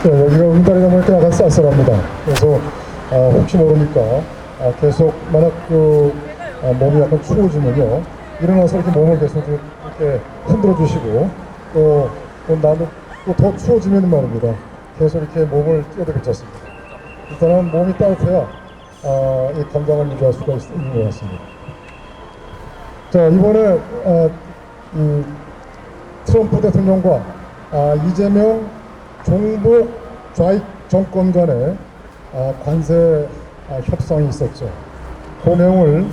네, 여기가 은달이다 보니까 약간 쌀쌀합니다. 그래서 혹시 모르니까 계속 만약 몸이 약간 추워지면요, 일어나서 이렇게 몸을 계속 이렇게 흔들어 주시고, 또 나도 또 더 추워지면 말입니다, 계속 이렇게 몸을 띄워도 괜찮습니다. 일단은 몸이 따뜻해야 이 건강을 유지할 수가 있는 것 같습니다. 자, 이번에 이 트럼프 대통령과 이재명 종북 좌익 정권 간의 관세 협상이 있었죠. 그 내용을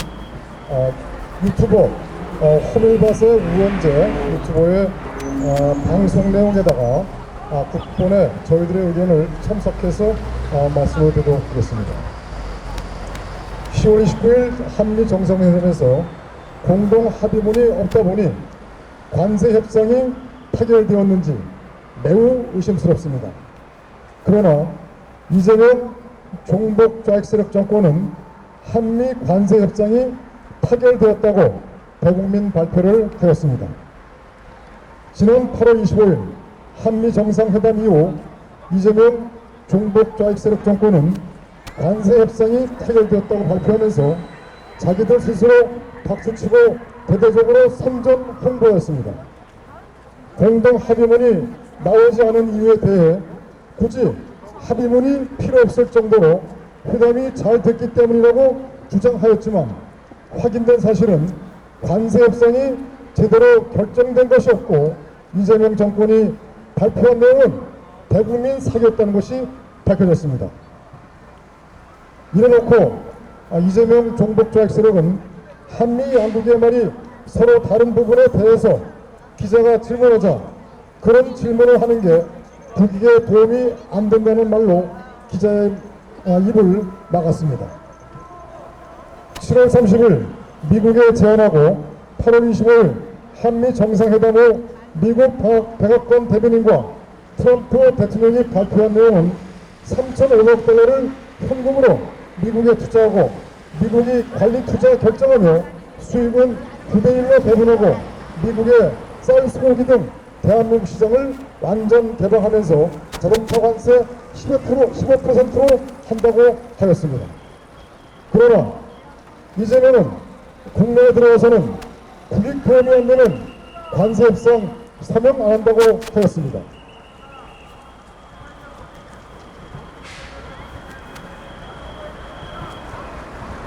유튜버 호밀밭의 우원재 유튜버의 방송 내용에다가 국본에 저희들의 의견을 첨삭해서 말씀을 드리도록 하겠습니다. 10월 29일 한미 정상회담에서 공동 합의문이 없다 보니 관세 협상이 타결되었는지 매우 의심스럽습니다. 그러나 이재명 종북 좌익 세력 정권은 한미 관세 협상이 타결되었다고 대국민 발표를 하였습니다. 지난 8월 25일 한미 정상회담 이후 이재명 종북 좌익 세력 정권은 관세 협상이 타결되었다고 발표하면서 자기들 스스로 박수치고 대대적으로 선전 홍보했습니다. 공동 합의문이 나오지 않은 이유에 대해 굳이 합의문이 필요 없을 정도로 회담이 잘 됐기 때문이라고 주장하였지만, 확인된 사실은 관세 협상이 제대로 결정된 것이 없고 이재명 정권이 발표한 내용은 대국민 사기였다는 것이 밝혀졌습니다. 이래놓고 이재명 종북 좌익 세력은 한미 양국의 말이 서로 다른 부분에 대해서 기자가 질문하자 그런 질문을 하는 게 국익에 도움이 안 된다는 말로 기자의 입을 막았습니다. 7월 30일 미국에 제안하고 8월 25일 한미 정상회담 후 미국 백악관 대변인과 트럼프 대통령이 발표한 내용은 3,500억 달러를 현금으로 미국에 투자하고 미국이 관리 투자 결정하며 수입은 9대1로 배분하고 미국의 쌀, 소고기 등 대한민국 시장을 완전 개방하면서 자동차 관세 15%로 한다고 하였습니다. 그러나 이재명은 국내에 들어와서는 국익 도움이 안 되는 관세 협상 서명 안 한다고 하였습니다.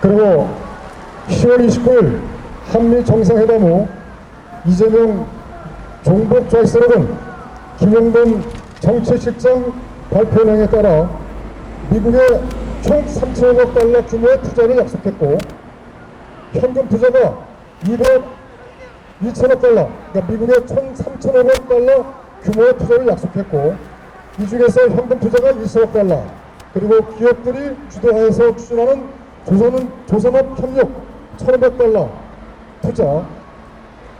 그리고 10월 29일 한미 정상회담 후 이재명 종북 좌익 세력은 김용돈 정치실장 발표 내용에 따라 미국에 총 3,500억 달러 규모의 투자를 약속했고, 현금 투자가 2,000억 달러, 그러니까 미국에 총 3,500억 달러 규모의 투자를 약속했고, 이 중에서 현금 투자가 2,000억 달러, 그리고 기업들이 주도하여서 추진하는 조선업 협력 1,500달러 투자,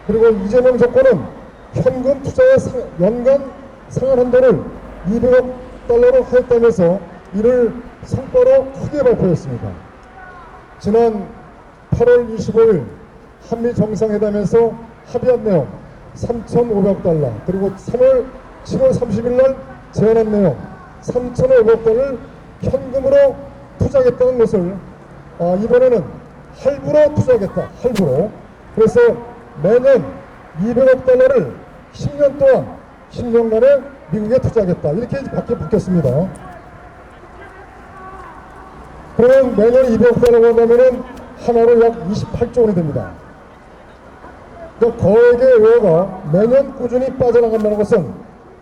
그리고 이재명 정권은 현금 투자의 연간 상한 한도를 200억 달러로 하였다면서 이를 성과로 크게 발표했습니다. 지난 8월 25일 한미 정상회담에서 합의한 내용 3,500억 달러, 그리고 7월 30일 날 제안한 내용 3,500억 달러를 현금으로 투자하겠다는 것을 이번에는 할부로 투자하겠다. 할부로. 그래서 매년 200억 달러를 10년 동안 10년간에 미국에 투자하겠다. 이렇게 바뀌었습니다. 그러면 매년 200억 달러가 한다면 하나로 약 28조 원이 됩니다. 그 거액의 외화가 매년 꾸준히 빠져나간다는 것은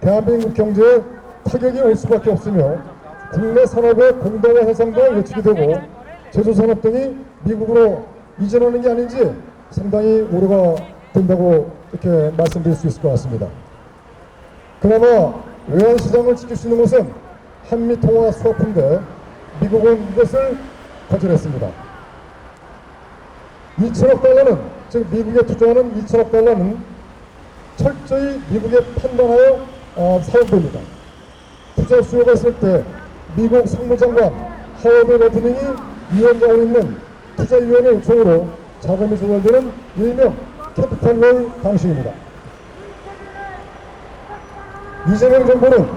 대한민국 경제에 타격이 올 수밖에 없으며 국내 산업의 공동화 해상도 예측이 되고 제조산업 등이 미국으로 이전하는 게 아닌지 상당히 우려가 된다고 이렇게 말씀드릴 수 있을 것 같습니다. 그나마 외환시장을 지킬 수 있는 것은 한미통화 수화풀인데 미국은 이것을 거절했습니다. 2,000억 달러는, 즉 미국에 투자하는 2,000억 달러는 철저히 미국에 판단하여 사용됩니다. 투자 수요가 있을 때 미국 상무장관 하워드 레드닝이 위원장으로 있는 투자위원회 요청으로 자금이 조달되는 일명 캐피탈롤 방식입니다. 이재명 정부는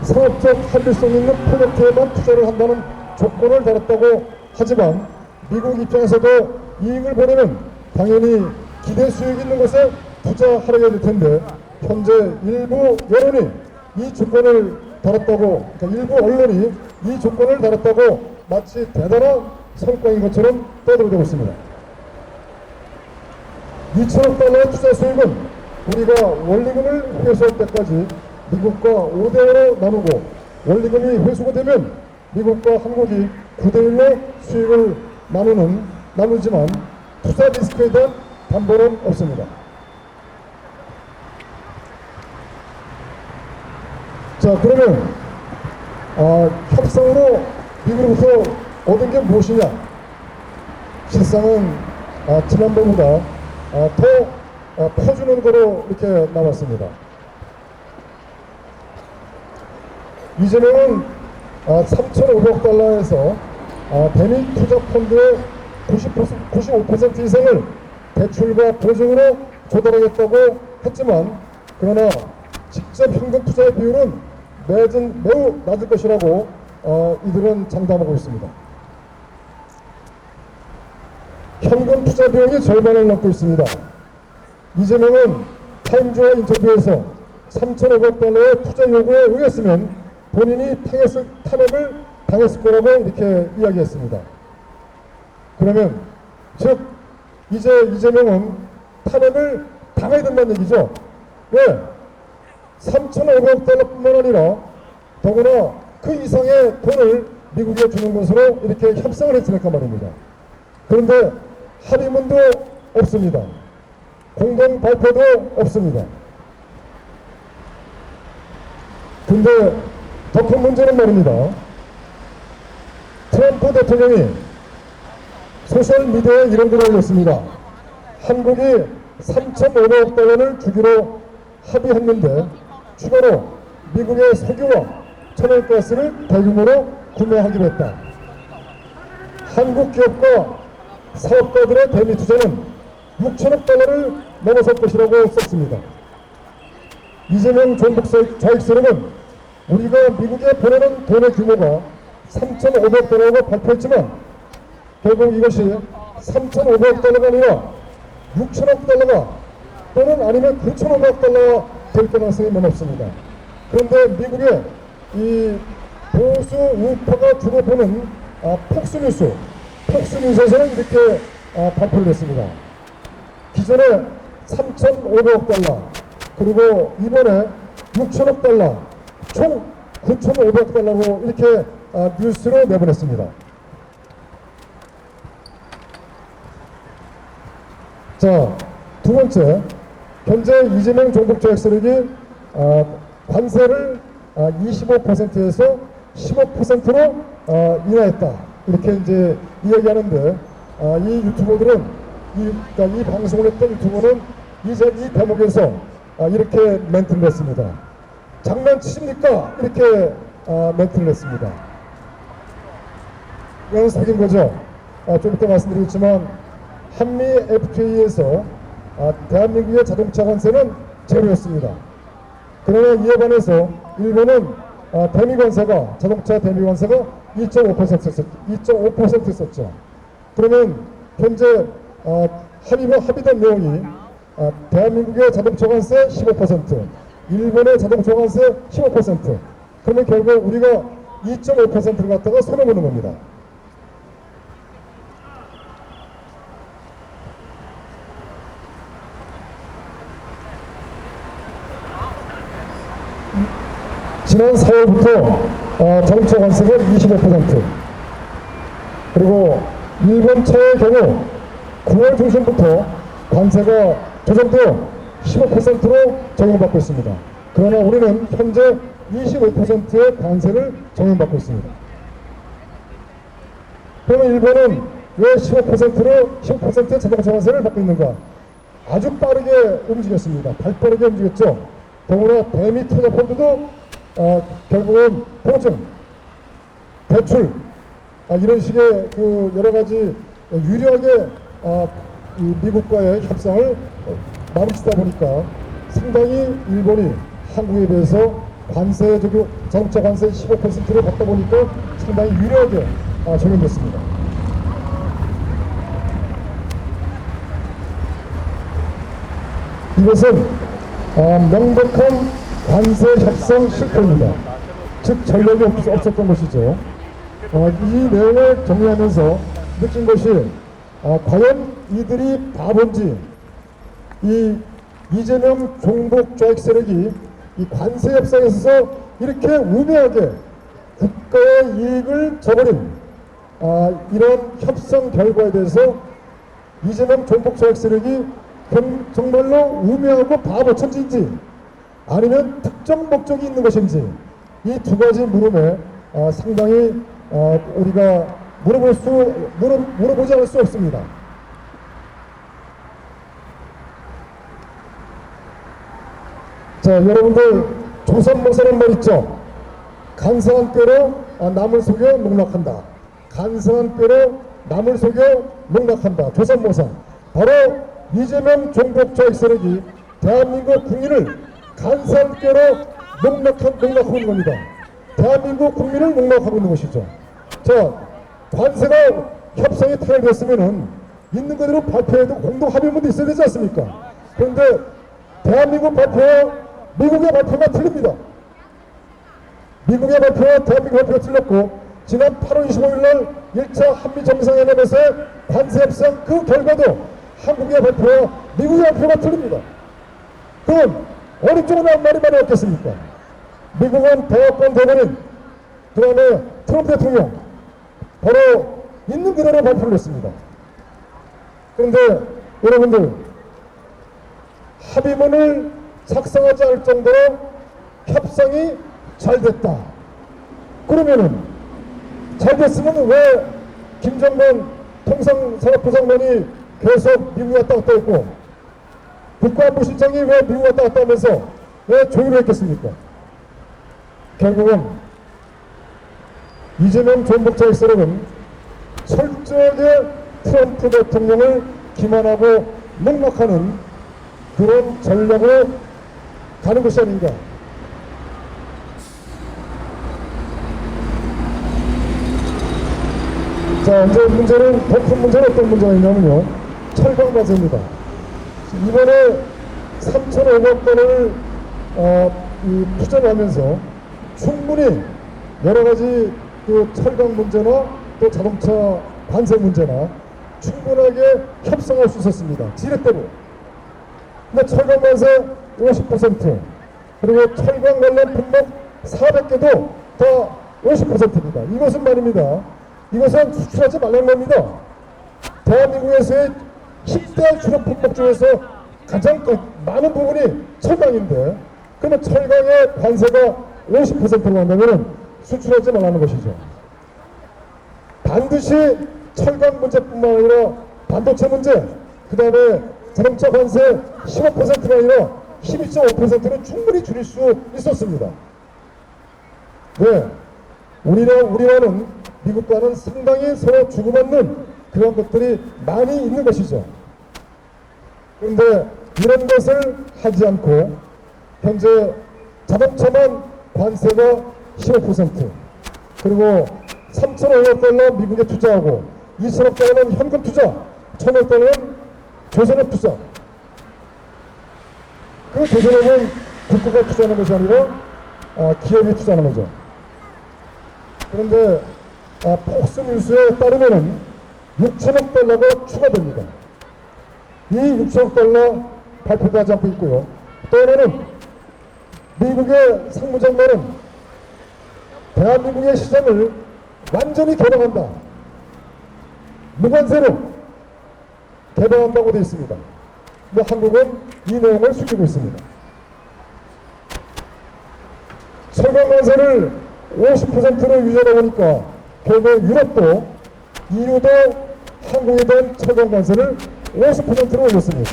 상업적 합리성 있는 프로젝트에만 투자를 한다는 조건을 달았다고 하지만 미국 입장에서도 이익을 보려면 당연히 기대 수익이 있는 곳에 투자하려야 될 텐데 현재 일부 여론이 이 조건을 달았다고, 그러니까 일부 언론이 이 조건을 달았다고 마치 대단한 성과인 것처럼 떠들어대고 있습니다. 2천억 달러의 투자 수익은 우리가 원리금을 회수할 때까지 미국과 5대5로 나누고 원리금이 회수가 되면 미국과 한국이 9대1로 수익을 나누지만 투자 리스크에 대한 담보는 없습니다. 자, 그러면 협상으로 미국으로부터 얻은 게 무엇이냐? 실상은 지난번보다 더 퍼주는 거로 이렇게 나왔습니다. 이재명은 3,500억 달러에서 대미 투자 펀드의 95% 이상을 대출과 보증으로 조달하겠다고 했지만 그러나 직접 현금 투자의 비율은 매우 낮을 것이라고 이들은 장담하고 있습니다. 현금 투자 비용이 절반을 넘고 있습니다. 이재명은 타임즈와 인터뷰에서 3,500억 달러의 투자 요구에 응했으면 본인이 탄핵을 당했을 거라고 이렇게 이야기했습니다. 그러면 즉 이제 이재명은 탄핵을 당해야 된다는 얘기죠. 왜? 3,500억 달러뿐만 아니라 더구나 그 이상의 돈을 미국에 주는 것으로 이렇게 협상을 했으니까 말입니다. 그런데 합의문도 없습니다. 공동 발표도 없습니다. 근데 더 큰 문제는 말입니다. 트럼프 대통령이 소셜미디어에 이런 글을 올렸습니다. 한국이 3,500억 달러를 주기로 합의했는데 추가로 미국의 석유와 천연가스를 대규모로 구매하기로 했다. 한국 기업과 사업가들의 대미 투자는 6천억 달러를 넘어설 것이라고 썼습니다. 이재명 종북 좌익세력은 우리가 미국에 보내는 돈의 규모가 3,500억 달러라고 발표했지만 결국 이것이 3,500억 달러가 아니라 6천억 달러가 또는 아니면 9,500억 달러가 될 가능성이 높습니다. 그런데 미국의 이 보수 우파가 주로 보는 폭스뉴스에서는 이렇게 발표를 했습니다. 기존에 3,500억 달러 그리고 이번에 6천억 달러 총 9,500억 달러로 이렇게 뉴스로 내보냈습니다. 자, 두 번째, 현재 이재명 종북 좌익 세력이 관세를 25%에서 15%로 인하했다. 이렇게 이제 이야기하는데 이 유튜버들은 이 방송을 했던 유튜버는 이 대목에서 이렇게 멘트를 냈습니다. 장난치십니까? 이렇게 멘트를 냈습니다. 이건 사기인 거죠. 좀 이따 말씀드리겠지만 한미 FTA에서 대한민국의 자동차 관세는 제로였습니다. 그러나 이에 반해서 일본은 자동차 대미 관세가 2.5% 썼죠. 그러면 현재 합의된 내용이 대한민국의 자동차 관세 15%, 일본의 자동차 관세 15%. 그러면 결국 우리가 2.5%를 갖다가 손해보는 겁니다. 지난 4월부터 자동차 관세가 25%, 그리고 일본 차의 경우 9월 중순부터 관세가 조정되어 15%로 적용받고 있습니다. 그러나 우리는 현재 25%의 관세를 적용받고 있습니다. 그러면 일본은 왜 15%의 자동차 관세를 받고 있는가? 아주 빠르게 움직였습니다. 발빠르게 움직였죠. 더구나 대미 투자 펀드도 결국은 보증, 대출 이런 식의 그 여러 가지 유리하게 이 미국과의 협상을 마무리하다 보니까 상당히 일본이 한국에 대해서 관세 적용, 자동차 관세 15%를 받다 보니까 상당히 유리하게 적용됐습니다. 이것은 명백한 관세 협상 실패입니다. 즉 전력이 없었던 것이죠. 이 내용을 정리하면서 느낀 것이 과연 이들이 바본지, 이 이재명 종북 좌익 세력이 이 관세 협상에 있어서 이렇게 우매하게 국가의 이익을 저버린 이런 협상 결과에 대해서 이재명 종북 좌익 세력이 정말로 우매하고 바보 천지인지 아니면 특정 목적이 있는 것인지, 이 두 가지 물음에 상당히 우리가 물어보지 않을 수 없습니다. 자, 여러분들 조선모사란 말 있죠? 간사한 꾀로 남을 속여 농락한다. 간사한 꾀로 남을 속여 농락한다. 조선모사. 바로 이재명 종북 좌익 세력이 대한민국 국민을 간사한 꾀로 농락하고 있는 겁니다. 대한민국 국민을 농락하고 있는 것이죠. 자, 관세가 협상이 타결됐으면은 있는 그대로 발표해도 공동 합의문도 있어야 되지 않습니까? 그런데 대한민국 발표와 미국의 발표가 틀립니다. 미국의 발표와 대한민국 발표가 틀렸고, 지난 8월 25일 날 1차 한미 정상회담에서의 관세 협상 그 결과도 한국의 발표와 미국의 발표가 틀립니다. 그럼 어느 쪽으로 말이 많이 없겠습니까? 미국은 대화권 대변인, 그 다음에 트럼프 대통령, 바로 있는 그대로 발표를 했습니다. 그런데 여러분들, 합의문을 작성하지 않을 정도로 협상이 잘 됐다. 그러면은 잘 됐으면 왜 김정만 통상산업부 장관이 계속 미국 왔다 갔다 했고, 국가안보실장이 왜 미국 왔다 갔다 하면서 왜 조율을 했겠습니까? 결국은 이재명 종북 좌익 세력은 철저하게 트럼프 대통령을 기만하고 농락하는 그런 전략으로 가는 것이 아닌가. 자, 이제 문제는, 더 큰 문제는 어떤 문제가 있냐면요, 철강 과세입니다. 이번에 3,500억 원을 투자를 하면서 충분히 여러 가지 그 철강 문제나 또 자동차 관세 문제나 충분하게 협상할 수 있었습니다. 지렛대로. 근데 철강 관세 50%, 그리고 철강 관련 품목 400개도 다 50%입니다. 이것은 말입니다. 이것은 수출하지 말라는 겁니다. 대한민국에서의 10대 주력 품목 중에서 가장 많은 부분이 철강인데, 그러면 철강의 관세가 50%로 한다면 수출하지 말라는 것이죠. 반드시 철강 문제뿐만 아니라 반도체 문제, 그 다음에 자동차 관세 15%가 아니라 12.5%는 충분히 줄일 수 있었습니다. 네, 우리나라는 미국과는 상당히 서로 주고받는 그런 것들이 많이 있는 것이죠. 그런데 이런 것을 하지 않고 현재 자동차만 관세가 15%, 그리고 3,500억 달러 미국에 투자하고 2천억 달러는 현금 투자, 1,000억 달러는 조선업 투자. 그 조선업은 국가가 투자하는 것이 아니라 기업이 투자하는 거죠. 그런데 폭스뉴스에 따르면 6천억 달러가 추가됩니다. 이 6천억 달러 발표하지 않고 있고요. 또 하나는 미국의 상무장관은 대한민국의 시장을 완전히 개방한다, 무관세로 개방한다고 되어 있습니다. 근데 한국은 이 내용을 숨기고 있습니다. 철강 관세를 50%로 유지하다 보니까 결국 유럽도, EU도 한국에 대한 철강 관세를 50%로 올렸습니다.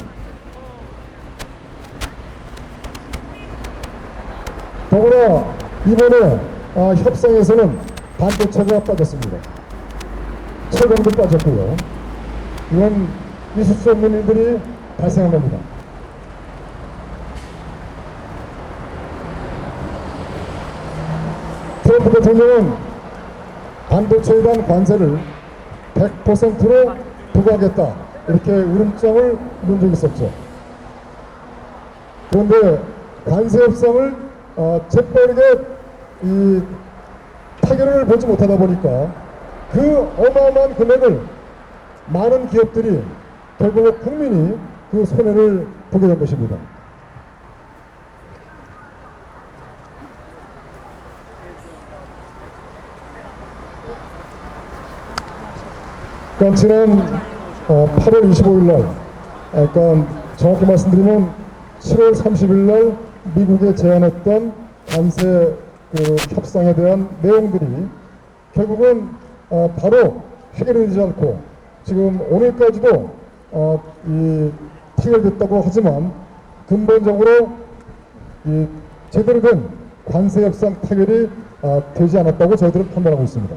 더구나 이번에 협상에서는 반도체가 빠졌습니다. 철강도 빠졌고요. 이건 있을 수 없는 일들이 발생한 겁니다. 트럼프 대통령은 반도체에 대한 관세를 100%로 부과하겠다 이렇게 울음장을 놓은 적이 있었죠. 그런데 관세 협상을 재빠르게 이 타결을 보지 못하다 보니까 그 어마어마한 금액을 많은 기업들이 결국 국민이 그 손해를 보게 된 것입니다. 그러니까 지난 8월 25일 날, 그러니까 정확히 말씀드리면 7월 30일 날 미국에 제안했던 관세 그 협상에 대한 내용들이 결국은 바로 해결이 되지 않고 지금 오늘까지도 이 타결됐다고 하지만 근본적으로 이 제대로 된 관세 협상 타결이 되지 않았다고 저희들은 판단하고 있습니다.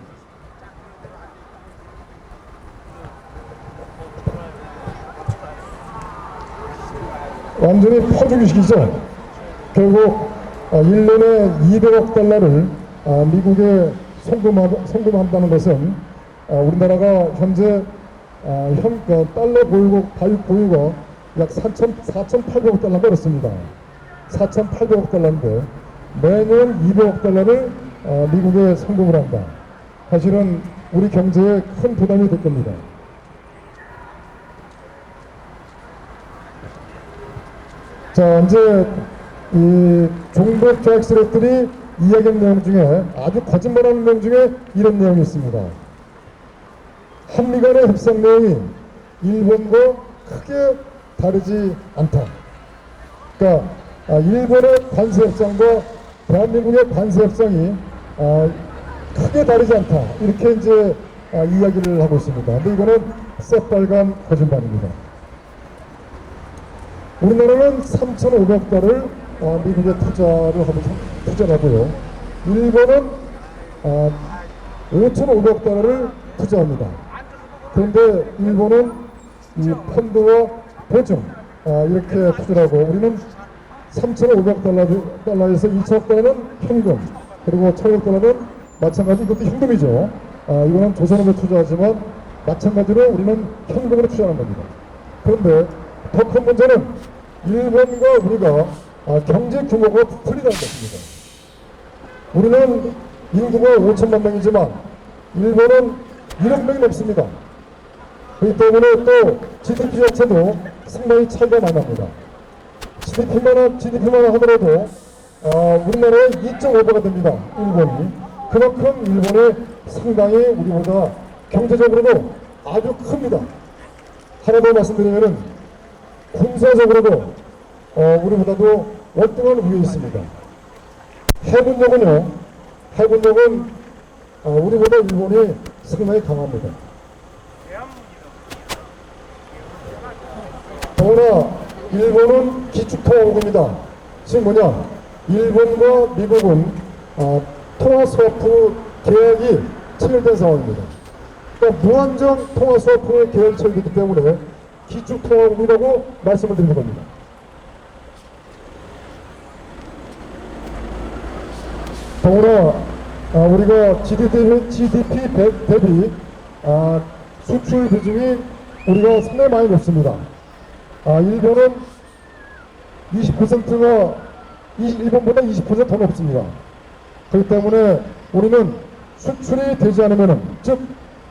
완전히 퍼주기식이죠. 결국 1년에 200억 달러를 미국에 송금한다는 것은 우리나라가 현재 달러 보유가 약 4,800억 달러가 그렇습니다. 4,800억 달러인데 매년 200억 달러를 미국에 송금을 한다. 사실은 우리 경제에 큰 부담이 될 겁니다. 자, 이제 이 종북 계약 세력들이 이야기한 내용 중에 아주 거짓말하는 내용 중에 이런 내용이 있습니다. 한미 간의 협상 내용이 일본과 크게 다르지 않다. 그러니까 일본의 관세 협상과 대한민국의 관세 협상이 크게 다르지 않다. 이렇게 이제 이야기를 하고 있습니다. 근데 이거는 새빨간 거짓말입니다. 우리나라는 3,500억 달러를 미국에 투자를 하고요. 일본은 5,500억 달러를 투자합니다. 그런데 일본은 이 펀드와 보증 이렇게 투자를 하고 우리는 3,500억 달러에서 2,000억 달러는 현금 그리고 1,000억 달러는 마찬가지 이것도 현금이죠. 이거는 조선업에 투자하지만 마찬가지로 우리는 현금으로 투자하는 겁니다. 그런데 더 큰 문제는 일본과 우리가 경제 규모가 틀리다는 것입니다. 우리는 인구가 5천만 명이지만 일본은 1억 명이 넘습니다. 그렇기 때문에 또 GDP 자체도 상당히 차이가 많이 납니다. GDP만 하더라도 우리나라의 2.5배가 됩니다. 일본이. 그만큼 일본이 상당히 우리보다 경제적으로도 아주 큽니다. 하나 더 말씀드리면은 군사적으로도 우리보다도 월등한 위에 있습니다. 해군력은 우리보다 일본이 상당히 강합니다. 더구나 일본은 기축통화국입니다. 지금 뭐냐? 일본과 미국은 통화스와프 계약이 체결된 상황입니다. 그러니까 무한정 통화스와프 계약이 체결됐기 때문에 기축통화국이라고 말씀을 드리는 겁니다. 더구나 우리가 GDP 대비 수출 비중이 우리가 상당히 많이 높습니다. 일본은 20%가 일본보다 20% 더 높습니다. 그렇기 때문에 우리는 수출이 되지 않으면은 즉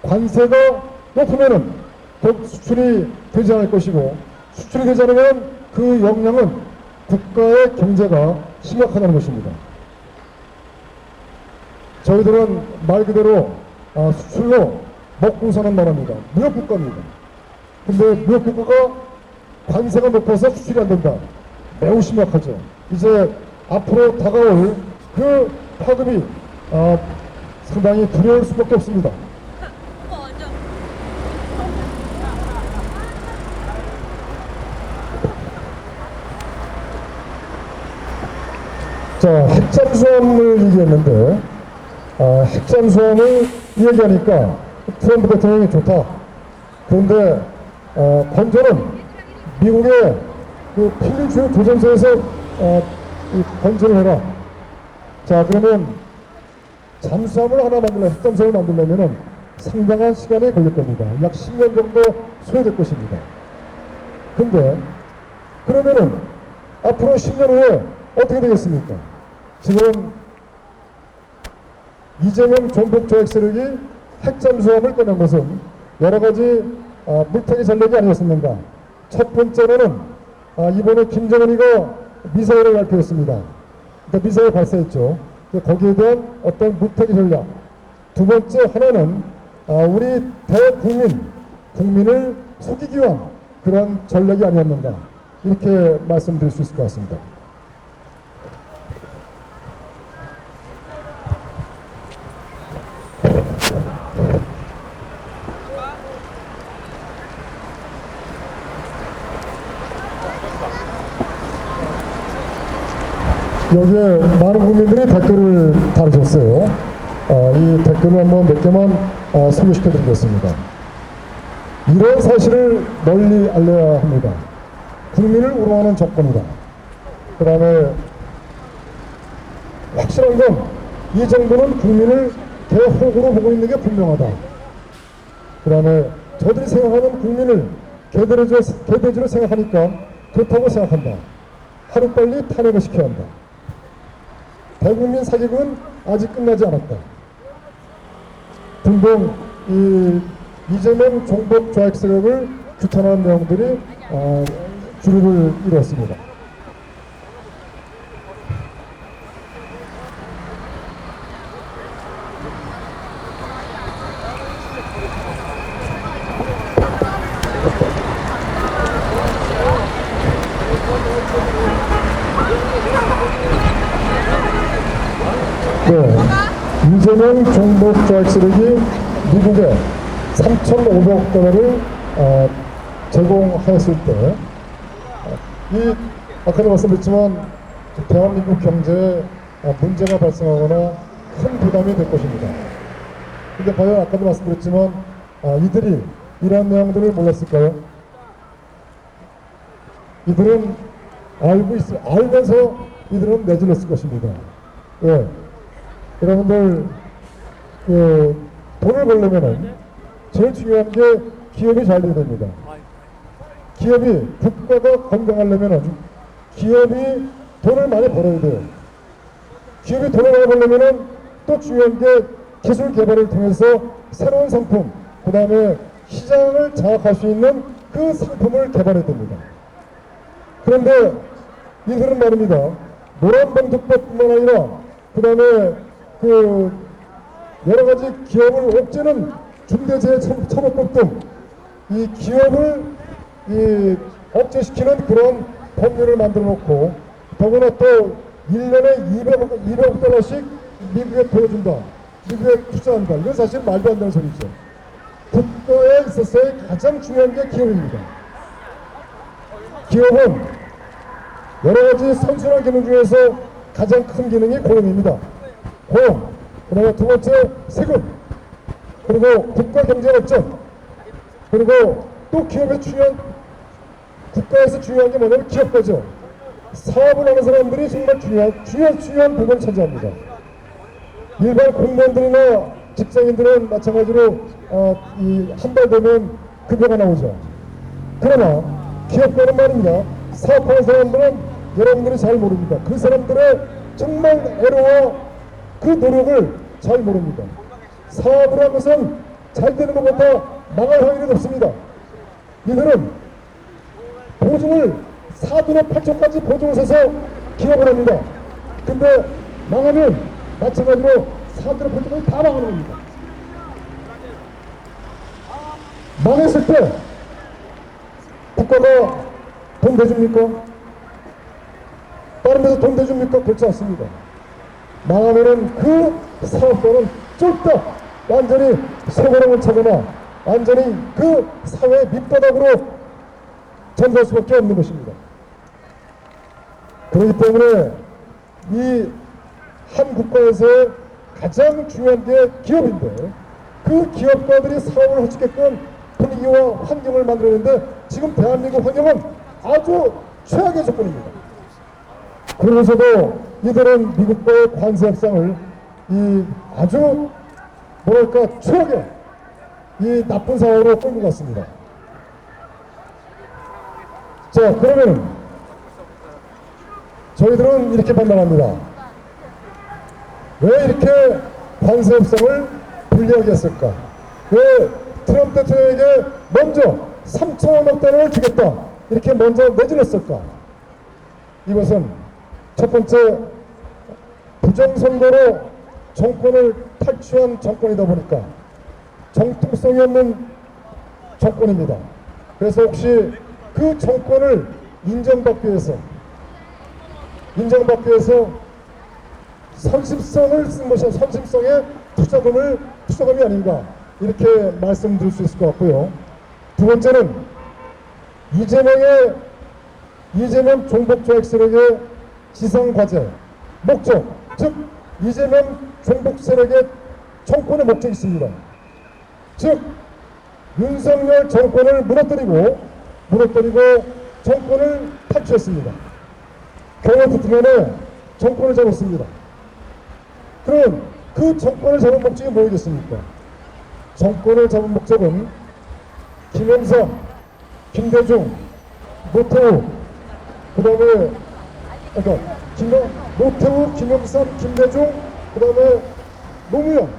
관세가 높으면은 결국 수출이 되지 않을 것이고 수출이 되지 않으면 그 영향은 국가의 경제가 심각하다는 것입니다. 저희들은 말 그대로 수출로 먹고 사는 나라입니다. 무역국가입니다. 근데 무역국가가 관세가 높아서 수출이 안 된다. 매우 심각하죠. 이제 앞으로 다가올 그 파급이 상당히 두려울 수밖에 없습니다. 자, 핵잠수함을 얘기했는데 핵잠수함을 얘기하니까 트럼프 대통령이 좋다. 그런데 번제는 미국의 그 필리핀 조선소에서 번제를 해라. 자, 그러면 잠수함을 하나 핵잠수함을 만들려면은 상당한 시간이 걸릴 겁니다. 약 10년 정도 소요될 것입니다. 근데 그러면은 앞으로 10년 후에 어떻게 되겠습니까? 지금 이재명 종북 조약 세력이 핵잠수함을 꺼낸 것은 여러 가지 물타기 전략이 아니었습니까? 첫 번째로는 이번에 김정은이가 미사일을 발표했습니다. 그러니까 미사일 발사했죠. 거기에 대한 어떤 물타기 전략. 두 번째 하나는 우리 국민을 속이기 위한 그런 전략이 아니었는가, 이렇게 말씀드릴 수 있을 것 같습니다. 여기에 많은 국민들이 댓글을 달으셨어요. 이 댓글을 한번 몇 개만 소개시켜 드리겠습니다. 이런 사실을 널리 알려야 합니다. 국민을 우롱하는 정권이다. 그 다음에 확실한 건 이 정부는 국민을 개호구로 보고 있는 게 분명하다. 그 다음에 저들이 생각하는 국민을 개돼지로 생각하니까 그렇다고 생각한다. 하루빨리 탄핵을 시켜야 한다. 대국민 사기극은 아직 끝나지 않았다. 등등 이재명 종북 좌익 세력을 규탄하는 내용들이 주류를 이뤘습니다. 네, 이재명 종북 좌익 세력이 미국에 3,500억 달러를 제공하였을 때, 아까도 말씀드렸지만 대한민국 경제에 문제가 발생하거나 큰 부담이 될 것입니다. 근데 과연 아까도 말씀드렸지만 이들이 이러한 내용들을 몰랐을까요? 이들은 알면서 이들은 내질렀을 것입니다. 예. 여러분들 돈을 벌려면은 제일 중요한 게 기업이 잘 돼야 됩니다. 국가가 건강하려면은 기업이 돈을 많이 벌어야 돼요. 기업이 돈을 많이 벌려면은 또 중요한 게 기술 개발을 통해서 새로운 상품, 그 다음에 시장을 장악할 수 있는 그 상품을 개발해야 됩니다. 그런데 이들은 말입니다. 노란봉투법뿐만 아니라 그 다음에 여러 가지 기업을 옥죄는 중대재해처벌법 등 이 기업을 억제시키는 그런 법률을 만들어 놓고, 더구나 또 1년에 200억 달러씩 미국에 보여준다, 미국에 투자한다. 이건 사실 말도 안 되는 소리죠. 국가에 있어서의 가장 중요한 게 기업입니다. 기업은 여러 가지 선순환 기능 중에서 가장 큰 기능이 고용입니다. 고용, 그 다음에 두 번째 세금, 그리고 국가 경제 발전, 그리고 또 기업의 국가에서 중요한 게 뭐냐면 기업가죠. 사업을 하는 사람들이 정말 중요한 부분을 차지합니다. 일반 공무원들이나 직장인들은 마찬가지로 한 달 되면 급여가 나오죠. 그러나 기업가는 말입니다. 사업하는 사람들은 여러분들이 잘 모릅니다. 그 사람들의 정말 애로와 그 노력을 잘 모릅니다. 사업을 한 것은 잘 되는 것보다 망할 확률이 높습니다. 이들은 보증을 4분의 8초까지 보증을 서서 기업을 합니다. 근데 망하면 마찬가지로 4분의 8초까지 다 망하는 겁니다. 망했을 때 국가가 돈 대줍니까? 다른 데서 돈 대줍니까? 그렇지 않습니다. 망하면은 그 사업가는 쫄딱 완전히 쇠고랑을 차거나 완전히 그 사회의 밑바닥으로 전도할 수밖에 없는 것입니다. 그렇기 때문에 이 한 국가에서의 가장 중요한 게 기업인데, 그 기업가들이 사업을 할 수 있게끔 분위기와 환경을 만들었는데 지금 대한민국 환경은 아주 최악의 조건입니다. 그러면서도 이들은 미국과의 관세 협상을 이 아주 뭐랄까 추억의 이 나쁜 상황으로 끌고 갔습니다. 자, 그러면 저희들은 이렇게 판단합니다. 왜 이렇게 관세 협상을 불리하게 했을까? 왜 트럼프 대통령에게 먼저 3천억 달러를 주겠다 이렇게 먼저 내질렀을까? 이것은 첫 번째 부정선거로 정권을 탈취한 정권이다 보니까 정통성이 없는 정권입니다. 그래서 혹시 그 정권을 인정받기 위해서 선심성을 쓴 것이 선심성의 투자금이 아닌가 이렇게 말씀드릴 수 있을 것 같고요. 두 번째는 이재명 종북조약 세력의 지상과제 목적, 즉 이재명 종북 세력의 정권의 목적이 있습니다. 즉 윤석열 정권을 무너뜨리고 정권을 탈취했습니다. 경호 부통령에 정권을 잡았습니다. 그럼 그 정권을 잡은 목적이 뭐겠습니까? 정권을 잡은 목적은 김영삼, 김대중, 노태우, 그 다음에 노태우, 김영삼, 김대중, 그 다음에 노무현,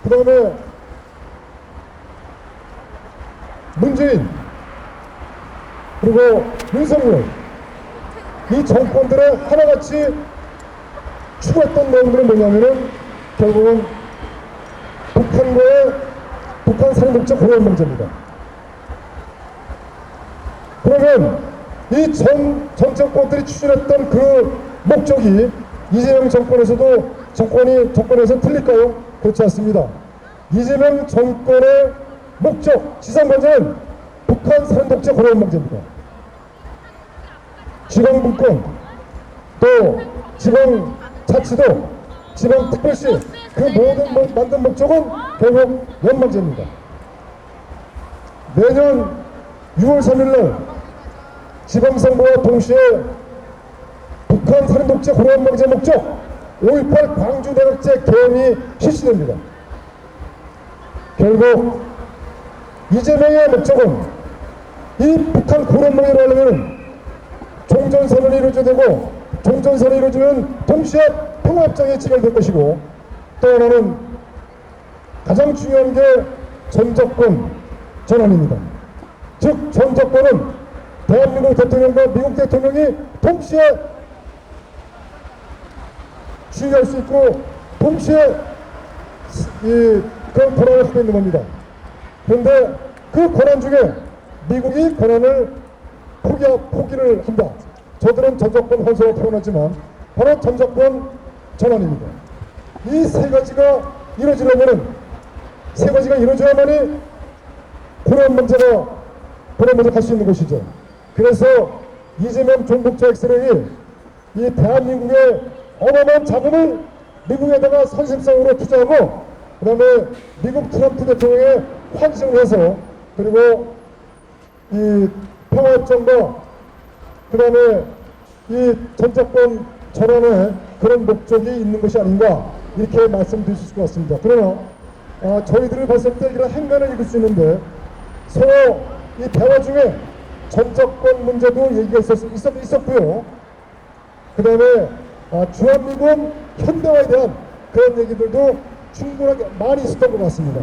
그 다음에 문재인, 그리고 윤석열, 이 정권들의 하나같이 추구했던 내용들은 뭐냐면은 결국은 북한 상륙적 고려한 문제입니다. 그러면 이 전 정권들이 추진했던 그 목적이 이재명 정권에서 틀릴까요? 그렇지 않습니다. 이재명 정권의 목적, 지상관제는 북한 상륙적 고려한 문제입니다. 지방분권, 또 지방자치도, 지방특별시 그 모든 만든 목적은 결국 연방제입니다. 내년 6월 3일날 지방선거와 동시에 북한 살인독재 고려연방제 목적 5.18 광주대학제 계엄이 실시됩니다. 결국 이재명의 목적은 이 북한 고려연방제를 하려면 종전선언이 이루어져야 되고, 종전선언이 이루어지면 동시에 평화협정이 체결될 것이고, 또 하나는 가장 중요한 게 전적권 전환입니다. 즉 전적권은 대한민국 대통령과 미국 대통령이 동시에 주의할 수 있고 동시에 그런 권한을 갖고 있는 겁니다. 그런데 그 권한 중에 미국이 권한을 포기를 한다. 저들은 전적권 혼선을 표현하지만 바로 전적권 전환입니다. 이 세 가지가 이루어져야만이 고려한 문제가 갈 수 있는 것이죠. 그래서 이재명 종북조약 세력이 이 대한민국의 어마어마한 자금을 미국에다가 선심성으로 투자하고, 그 다음에 미국 트럼프 대통령에 환승을 해서, 그리고 이 평화협정과 그 다음에 이 전적권 전환에 그런 목적이 있는 것이 아닌가 이렇게 말씀드릴 수 있을 것 같습니다. 그러나 저희들이 봤을 때 이런 행간을 읽을 수 있는데, 서로 이 대화 중에 전적권 문제도 얘기가 있었고요. 그 다음에 주한미군 현대화에 대한 그런 얘기들도 충분하게 많이 있었던 것 같습니다.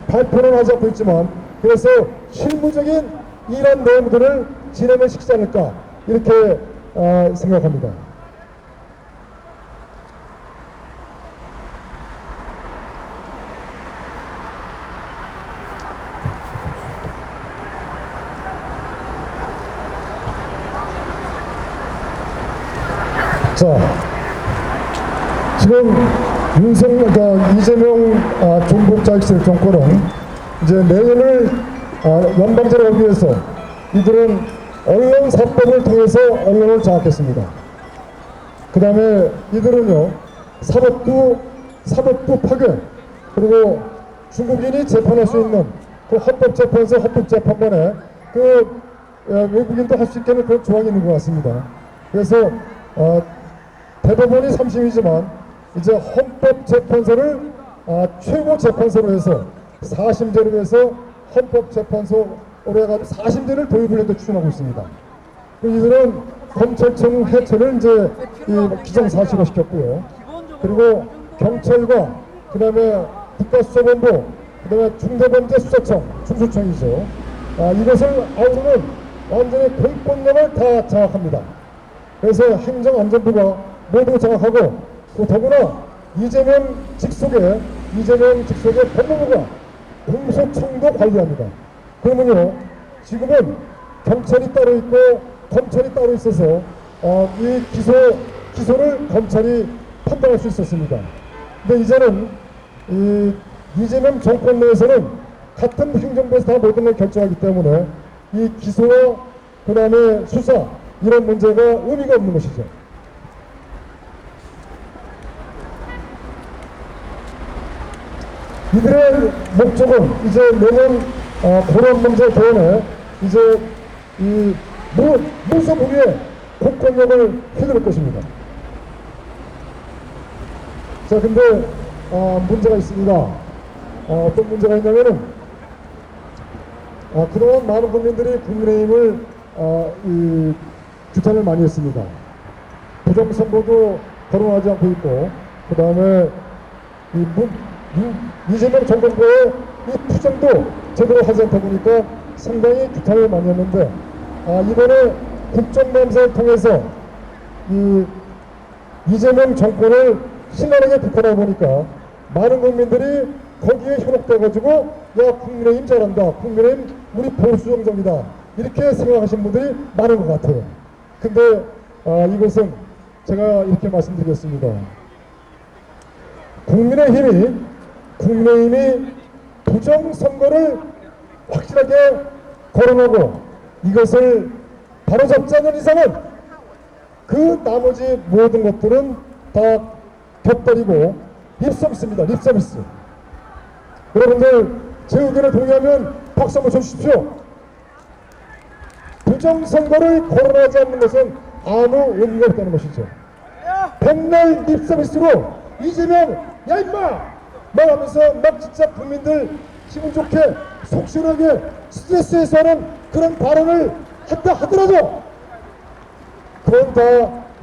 발표는 하지 않고 있지만, 그래서 실무적인 이런 내용들을 진행을 시키지 않을까 이렇게 생각합니다. 자, 지금 이재명 종북자익세력 정권은 이제 내년을 연방제로 하기 위해서 이들은 언론사법을 통해서 언론을 장악했습니다. 그 다음에 이들은요, 사법부 파괴, 그리고 중국인이 재판할 수 있는 그 헌법재판소 헌법재판관에 그 외국인도 할 수 있게 하는 그런 조항이 있는 것 같습니다. 그래서 대법원이 3심이지만 이제 헌법재판소를 최고 재판소로 해서 4심제로 해서 헌법재판소로 해가지고 4심제를 도입을 해서 추진하고 있습니다. 이들은 검찰청 해체를 이제 기정사실화 시켰고요. 그리고 경찰과 그다음에 국가수사본부, 그다음에 중대범죄수사청, 중수청이죠. 이것을 아우르는 완전히 공권력을 다 장악합니다. 그래서 행정안전부가 모두 장악하고 또 더구나 이재명 직속의 법무부가 공소청도 관리합니다. 그러면요, 지금은 경찰이 따로 있고 검찰이 따로 있어서 이 기소를 검찰이 판단할 수 있었습니다. 근데 이제는 이 이재명 정권 내에서는 같은 행정부에서 다 모든 걸 결정하기 때문에 이 기소와 그 다음에 수사 이런 문제가 의미가 없는 것이죠. 이들의 목적은 이제 내년 보건문제 개헌에 이제 이 무소불위의 공권력을 휘두를 것입니다. 자, 근데 문제가 있습니다. 어떤 문제가 있냐면은 그동안 많은 국민들이 국민의힘을 규탄을 많이 했습니다. 부정선거도 거론하지 않고 있고, 그 다음에 이재명 정권과의 이 투쟁도 제대로 하지 않다 보니까 상당히 규탄을 많이 했는데, 이번에 국정감사를 통해서 이재명 정권을 신랄하게 비판하다 보니까 많은 국민들이 거기에 현혹돼가지고 야, 국민의힘 잘한다, 국민의힘 우리 보수 정정이다, 이렇게 생각하시는 분들이 많은 것 같아요. 근데 이것은 제가 이렇게 말씀드리겠습니다. 국민의힘이 부정선거를 확실하게 거론하고 이것을 바로잡지 않는 이상은 그 나머지 모든 것들은 다 곁들이고 립서비스입니다. 립서비스. 여러분들 제 의견에 동의하면 박수 한번 쳐주십시오. 부정선거를 거론하지 않는 것은 아무 의미가 없다는 것이죠. 백날 립서비스로 이재명 야 임마 막 하면서 막 진짜 국민들 기분 좋게 속 시원하게 스트레스해서 하는 그런 발언을 한다 하더라도 그건 다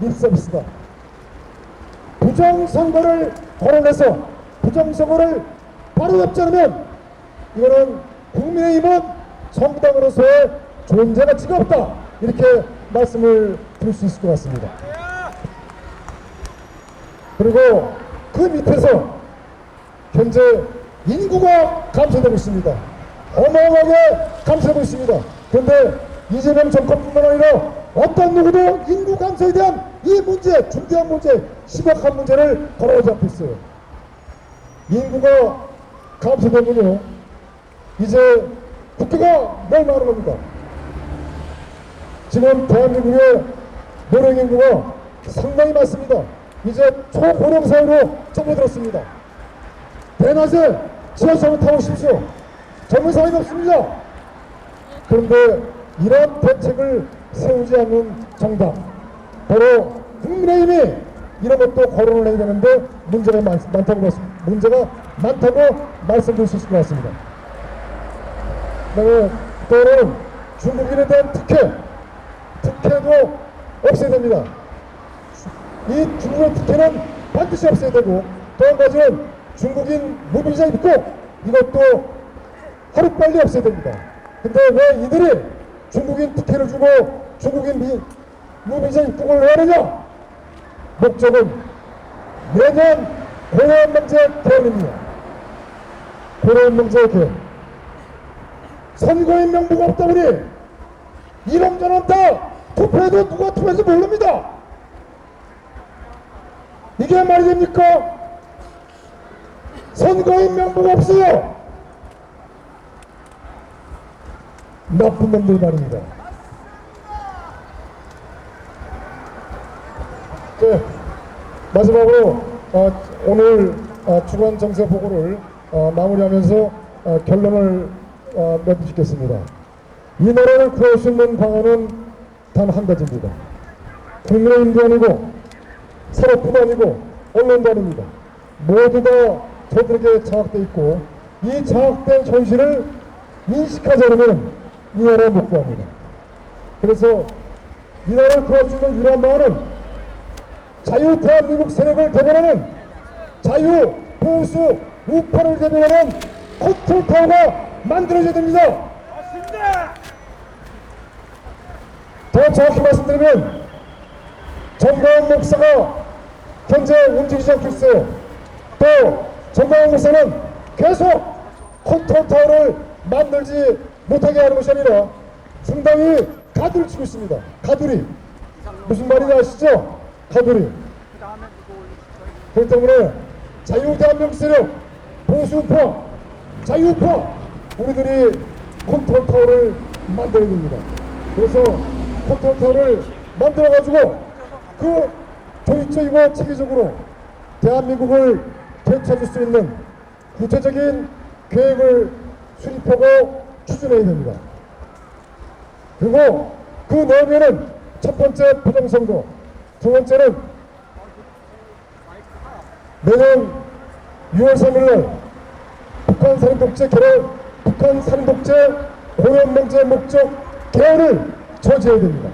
립서비스다. 부정선거를 거론해서 부정선거를 바로잡지 않으면 이거는 국민의힘은 정당으로서의 존재 가치가 없다, 이렇게 말씀을 드릴 수 있을 것 같습니다. 그리고 그 밑에서 현재 인구가 감소되고 있습니다. 어마어마하게 감소되고 있습니다. 그런데 이재명 정권뿐만 아니라 어떤 누구도 인구 감소에 대한 이 문제, 중대한 문제, 심각한 문제를 거론하지 않고 있어요. 인구가 감소되면요, 이제 국가가 멸망하는 겁니다. 지금 대한민국의 노령 인구가 상당히 많습니다. 이제 초고령 사회로 접어들었습니다. 대낮에 지하철을 타고 오십시오. 젊은 사람이 없습니다. 그런데 이런 대책을 세우지 않는 정당, 바로 국민의힘이 이런 것도 거론을 해야 되는데 문제가 많다고 말씀드릴 수 있을 것 같습니다. 그다음에 또는 중국인에 대한 특혜도 없애야 됩니다. 이 중국의 특혜는 반드시 없애야 되고, 또 한 가지는 중국인 무비자 입국, 이것도 하루빨리 없애야 됩니다. 근데 왜 이들이 중국인 특혜를 주고 중국인 무비자 입국을 왜 하느냐? 목적은 내년 고려문제 개헌입니다. 고려문제 개헌. 선거인 명부가 없다 보니 이런저런 다 투표해도 누가 투표할지 모릅니다. 이게 말이 됩니까? 선거인 명부가 없어요. 나쁜 놈들 말입니다. 네, 마지막으로 오늘 주간 정세 보고를 마무리하면서 결론을 맺겠습니다. 이 나라를 구할 수 있는 방안은 단 한 가지입니다. 국민의힘도 아니고 산업부도 아니고 언론도 아닙니다. 모두 다 저들에게 장악되어 있고 이 장악된 현실을 인식하지 않으면 이 나라를 못 구합니다. 그래서 이 나라를 구할 수 있는 유일한 방안은 자유대한민국 세력을 대변하는 자유, 보수, 우파를 대변하는 컨트롤타워가 만들어져야 됩니다. 더 정확히 말씀드리면 정광훈 목사가 현재 움직이지 않고 있어요. 또 정광훈 목사는 계속 컨트롤타워를 만들지 못하게 하는 것이 아니라 상당히 가두를 치고 있습니다. 가두리. 무슨 말인지 아시죠? 가두리. 그렇기 때문에 자유대한민국 세력, 보수우파, 자유우파 우리들이 컨트롤타워를 만들어야 됩니다. 그래서 컨트롤타워를 만들어가지고 그 조직적이고 체계적으로 대한민국을 되찾을 수 있는 구체적인 계획을 수립하고 추진해야 됩니다. 그리고 그 내면은 첫 번째 부정선거, 두 번째는 내년 6월 3일날 북한 살인독재 개헌, 북한 살인독재 공연명제 목적 개헌을 저지해야 됩니다.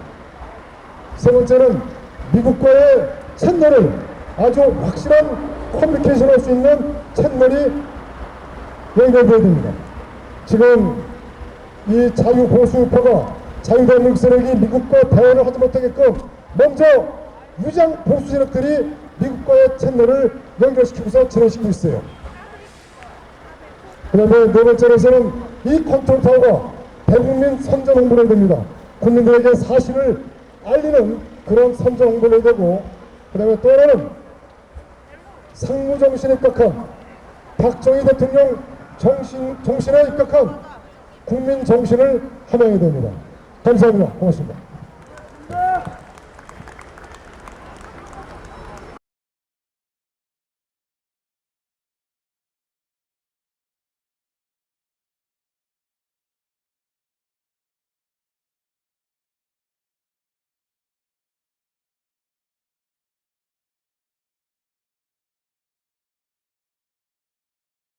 세 번째는 미국과의 채널을 아주 확실한 커뮤니케이션 할 수 있는 채널이 연결되어야 됩니다. 지금 이 자유보수우파가 자유대한민국 세력이 미국과 대화를 하지 못하게끔 먼저 유장 보수 세력들이 미국과의 채널을 연결시키면서 진행시키고 있어요. 그 다음에 네 번째로서는 이 컨트롤타워가 대국민 선전 홍보를 해야 됩니다. 국민들에게 사실을 알리는 그런 선전 홍보를 해야 되고, 그 다음에 또 하나는 상무정신에 입각한 박정희 대통령 정신에 입각한 국민 정신을 함양해야 됩니다. 감사합니다. 고맙습니다.